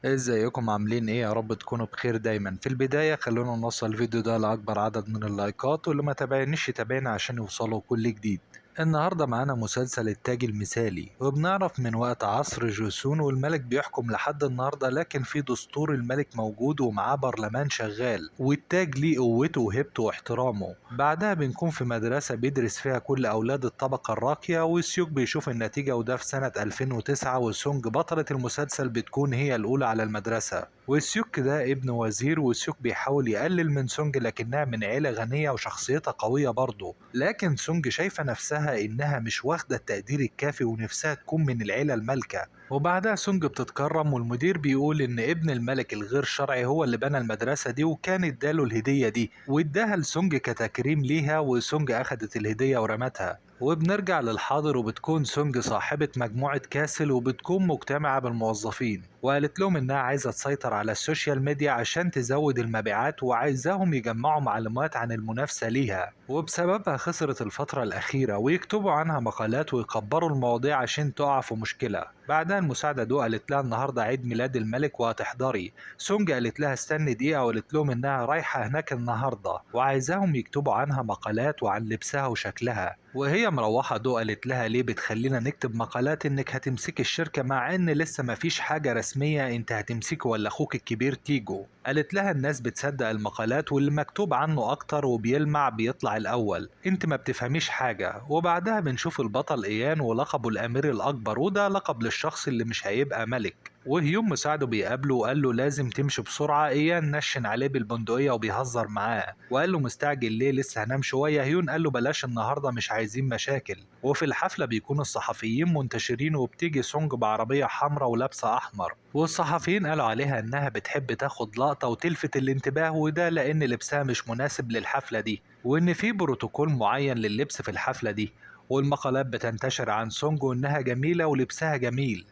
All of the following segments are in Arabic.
ازيكم عاملين ايه؟ يا رب تكونوا بخير دايما. في البداية خلونا نوصل الفيديو ده لأكبر عدد من اللايكات، واللي ما تابعنيش يتابعنا عشان يوصلوا كل جديد. النهاردة معانا مسلسل التاج المثالي، وبنعرف من وقت عصر جوسون والملك بيحكم لحد النهاردة، لكن في دستور الملك موجود ومعاه برلمان شغال، والتاج ليه قوته وهيبته واحترامه. بعدها بنكون في مدرسة بيدرس فيها كل أولاد الطبقة الراقية، وسيوك بيشوف النتيجة، وده في سنة 2009. وسونج بطلة المسلسل بتكون هي الأولى على المدرسة. وسيوك ده ابن وزير، وسيوك بيحاول يقلل من سونج لكنها من عيلة غنية وشخصيتها قوية برضه، لكن سونج شايفة نفسها إنها مش واخدة التقدير الكافي ونفسها تكون من العيلة المالكة. وبعدها سونج بتتكرم، والمدير بيقول إن ابن الملك الغير شرعي هو اللي بنى المدرسة دي، وكان اداله الهدية دي واداها لسونج كتكريم ليها، وسونج أخدت الهدية ورمتها. وبنرجع للحاضر، وبتكون سونج صاحبة مجموعة كاسل، وبتكون مجتمعة بالموظفين، وقالت لهم إنها عايزة تسيطر على السوشيال ميديا عشان تزود المبيعات، وعايزاهم يجمعوا معلومات عن المنافسة ليها، وبسببها خسرت الفترة الأخيرة، ويكتبوا عنها مقالات ويكبروا المواضيع عشان تقع في مشكلة. بعدها المساعدة دو قالت لها النهاردة عيد ميلاد الملك وهتحضري. سونج قالت لها استني دقيقة، وقالت لهم إنها رايحة هناك النهاردة وعايزاهم يكتبوا عنها مقالات وعن لبسها وشكلها. وهي مروحة دو قالت لها ليه بتخلينا نكتب مقالات انك هتمسكي الشركة مع ان لسه مفيش حاجة رسمية، انت هتمسكي ولا اخوك الكبير تيجو؟ قالت لها الناس بتصدق المقالات واللي مكتوب عنه اكتر وبيلمع بيطلع الاول، انت ما بتفهميش حاجة. وبعدها بنشوف البطل ايان ولقبه الامير الاكبر، وده لقب للشخص اللي مش هيبقى ملك. وهيوم مساعده بيقابله وقال له لازم تمشي بسرعة. ايان نشن عليه بالبندقية وبيهزر معاه، وقال له مستعجل ليه؟ لسه هنام شوية. هيون قال له بلاش النهاردة، مش عايزين مشاكل. وفي الحفلة بيكون الصحفيين منتشرين، وبتيجي سونج بعربية حمراء ولابسة أحمر، والصحفيين قالوا عليها إنها بتحب تاخد لقطة وتلفت الانتباه، وده لأن لبسها مش مناسب للحفلة دي، وإن في بروتوكول معين لللبس في الحفلة دي. والمقالات بتنتشر عن سونج وإنها جميلة ولبسها جميل،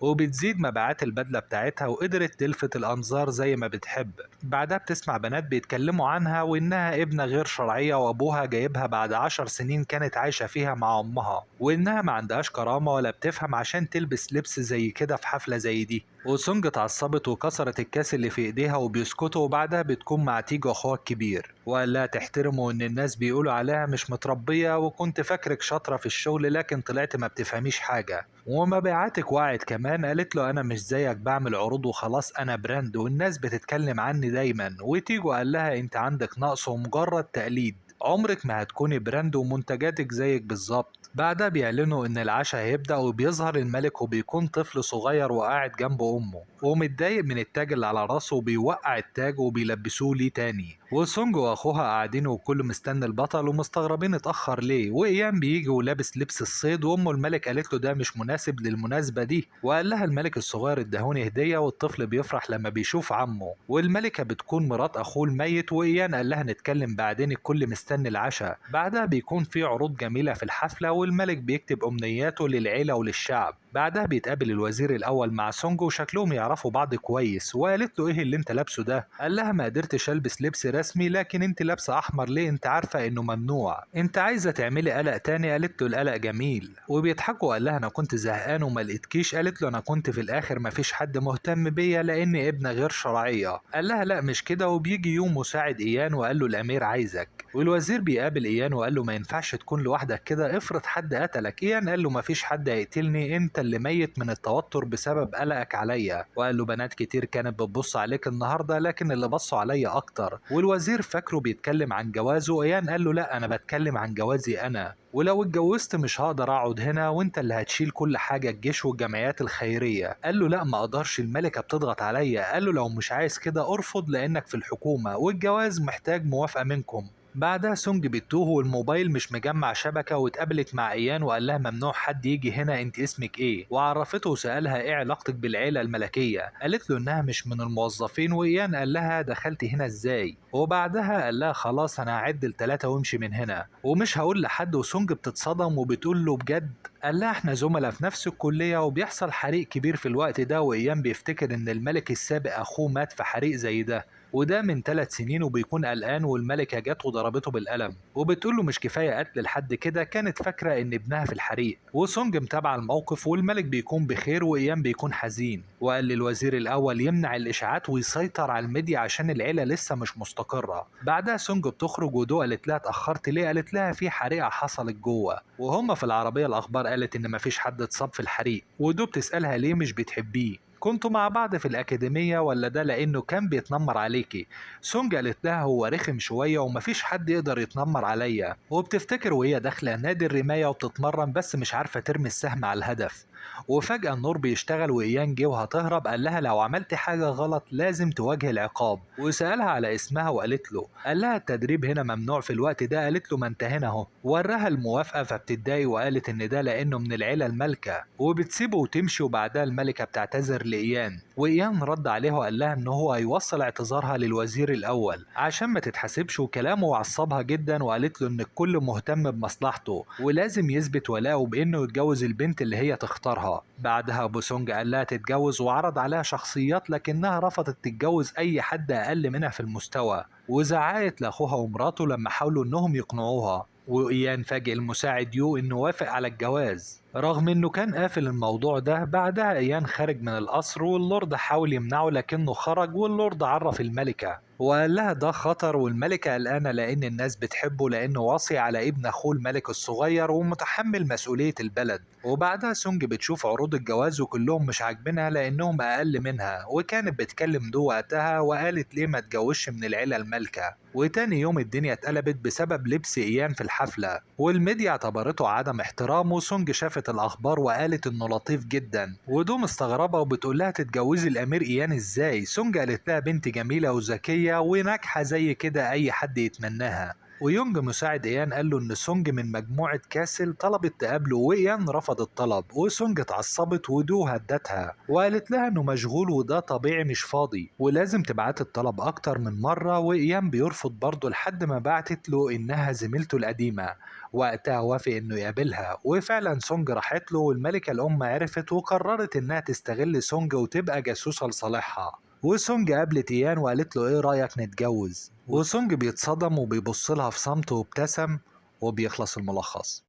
وبتزيد مبيعات البدلة بتاعتها، وقدرت تلفت الأنظار زي ما بتحب. بعدها بتسمع بنات بيتكلموا عنها وإنها ابنة غير شرعية، وأبوها جايبها بعد 10 سنين كانت عايشة فيها مع أمها، وإنها ما عندهاش كرامة ولا بتفهم عشان تلبس لبس زي كده في حفلة زي دي. وسونج اتعصبت وكسرت الكاس اللي في ايديها، وبيسكتوا. وبعدها بتكون مع تيجو اخوها الكبير، وقال لها تحترمه وان الناس بيقولوا عليها مش متربية، وكنت فاكرك شاطرة في الشغل لكن طلعت ما بتفهميش حاجة، ومبيعاتك وقعت كمان. قالت له انا مش زيك بعمل عروض وخلاص، انا براند والناس بتتكلم عني دايما. وتيجو قال لها انت عندك نقص ومجرد تقليد، عمرك ما هتكوني براند ومنتجاتك زيك بالظبط. بعدها بيعلنوا ان العشاء هيبدأ، وبيظهر الملك وبيكون طفل صغير وقاعد جنب امه ومتضايق من التاج اللي على راسه، وبيوقع التاج وبيلبسوه ليه تاني. وسونج واخوها قاعدين والكل مستني البطل ومستغربين اتأخر ليه. وايام بيجي ولابس لبس الصيد، وامه الملك قالت له ده مش مناسب للمناسبة دي، وقال لها الملك الصغير اداهوني هدية. والطفل بيفرح لما بيشوف عمه. والملكة بتكون مرات اخوه الميت، وايان قال لها نتكلم بعدين، الكل مستني العشاء. بعدها بيكون في عروض جميلة في الحفلة، والملك بيكتب امنياته للعيلة وللشعب. بعدها بيتقابل الوزير الاول مع سونج، وشكلهم يعرفوا بعض كويس. وقالت له ايه اللي انت لابسه ده؟ قال لها ما قدرتش البس لبس رسمي، لكن انت لابسه احمر ليه؟ انت عارفه انه ممنوع، انت عايزه تعملي قلق تاني؟ قالت له القلق جميل. وبيضحكوا. قال لها انا كنت زهقان وما لقيتكيش. قالت له انا كنت في الاخر ما فيش حد مهتم بيا لاني ابنه غير شرعيه. قال لها لا مش كده. وبيجي يوم مساعد ايان وقال له الامير عايزك. والوزير بيقابل ايان وقال له ما ينفعش تكون لوحدك كده، افرض حد قتلك. ايان قال له ما فيش حد هيقتلني، انت اللي ميت من التوتر بسبب قلقك عليا. وقال له بنات كتير كانت بتبص عليك النهارده لكن اللي بصوا عليا اكتر. والوزير فاكره بيتكلم عن جوازه. ايان قال له لا انا بتكلم عن جوازي انا، ولو اتجوزت مش هقدر اقعد هنا، وانت اللي هتشيل كل حاجه، الجيش والجمعيات الخيريه. قال له لا ما اقدرش، الملكه بتضغط عليا. قال له لو مش عايز كده ارفض لانك في الحكومه والجواز محتاج موافقه منكم. بعدها سونج بتوه والموبايل مش مجمع شبكة، واتقابلت مع ايان وقال لها ممنوع حد يجي هنا، انت اسمك ايه؟ وعرفته وسألها ايه علاقتك بالعيلة الملكية؟ قالت له انها مش من الموظفين. وايان قال لها دخلت هنا ازاي؟ وبعدها قال لها خلاص انا هعد ل3 وامشي من هنا ومش هقول لحد. وسونج بتتصدم وبتقول له بجد؟ قال لها احنا زملاء في نفس الكلية وبيحصل حريق كبير في الوقت ده. وايام بيفتكر ان الملك السابق اخوه مات في حريق زي ده، وده من 3 سنين وبيكون قلقان، والملكة جت وضربته بالقلم وبتقول له مش كفاية قتل لحد كده، كانت فاكرة إن ابنها في الحريق. وسونج متابع الموقف والملك بيكون بخير وإيان بيكون حزين، وقال للوزير الأول يمنع الإشاعات ويسيطر على الميديا عشان العيلة لسه مش مستقرة. بعدها سونج بتخرج ودو قالت لها اتأخرت ليه؟ قالت لها في حريقة حصلت جوه. وهم في العربية الأخبار قالت إن مفيش حد اتصاب في الحريق، ودو بتسألها ليه مش بتحبيه؟ كنتوا مع بعض في الأكاديمية ولا ده لأنه كان بيتنمر عليكي؟ سونج قالت لها هو رخم شوية ومفيش حد يقدر يتنمر عليا. وبتفتكر وهي داخلة نادي الرماية وبتتمرن بس مش عارفة ترمي السهم على الهدف. وفجأة النور بيشتغل وإيان جه وهتهرب، قال لها لو عملت حاجة غلط لازم تواجه العقاب. وسألها على اسمها وقالت له. قال لها التدريب هنا ممنوع في الوقت ده، قالت له ما انت هنا اهو. وراها الموافقة فبتتضايق وقالت إن ده لأنه من العيلة المالكة، وبتسيبه وتمشي. وبعدها الملكة بتعتذر لإيان، وإيان رد عليها وقال لها إن هو هيوصل اعتذارها للوزير الأول عشان ما تتحاسبش. وكلامه عصبها جدا وقالت له إن الكل مهتم بمصلحته ولازم يثبت ولاءه بإنه يتجوز البنت اللي هي تختارها. بعدها أبو سونج قال لها تتجوز وعرض عليها شخصيات، لكنها رفضت تتجوز أي حد أقل منها في المستوى، وزعقت لأخوها ومراته لما حاولوا إنهم يقنعوها. وإيان فاجئ المساعد يو إنه وافق على الجواز رغم إنه كان قافل الموضوع ده. بعدها إيان خرج من القصر واللورد حاول يمنعه لكنه خرج، واللورد عرف الملكة وقال لها ده خطر. والملكة قلقانة لأن الناس بتحبه لأنه واصي على ابن أخوه الملك الصغير ومتحمل مسؤولية البلد. وبعدها سونج بتشوف عروض الجواز وكلهم مش عاجبينها لأنهم أقل منها، وكانت بتكلم دو وقتها وقالت ليه ما تجوزش من العيلة المالكة. وتاني يوم الدنيا اتقلبت بسبب لبس إيان في الحفلة، والميديا اعتبرته عدم احترام. وسونج شافت الأخبار وقالت إنه لطيف جدا، ودو مستغربة وبتقول لها تتجوزي الأمير إيان إزاي؟ سونج قالت لها بنت جميلة وذكية وناجحة زي كده أي حد يتمناها. ويونج مساعد إيان قال له إن سونج من مجموعة كاسل طلبت تقابله، وإيان رفض الطلب. وسونج اتعصبت ودو هدتها وقالت لها إنه مشغول وده طبيعي مش فاضي ولازم تبعت الطلب أكتر من مرة. وإيان بيرفض برضه لحد ما بعتت له إنها زميلته القديمة. وقتها وافق إنه يقابلها، وفعلا سونج راحت له، والملكة الأم عرفت وقررت إنها تستغل سونج وتبقى جاسوسة لصالحها. وسونج قابلت إيان وقالت له إيه رأيك نتجوز؟ وسونج بيتصدم وبيبص لها في صمت وابتسم، وبيخلص الملخص.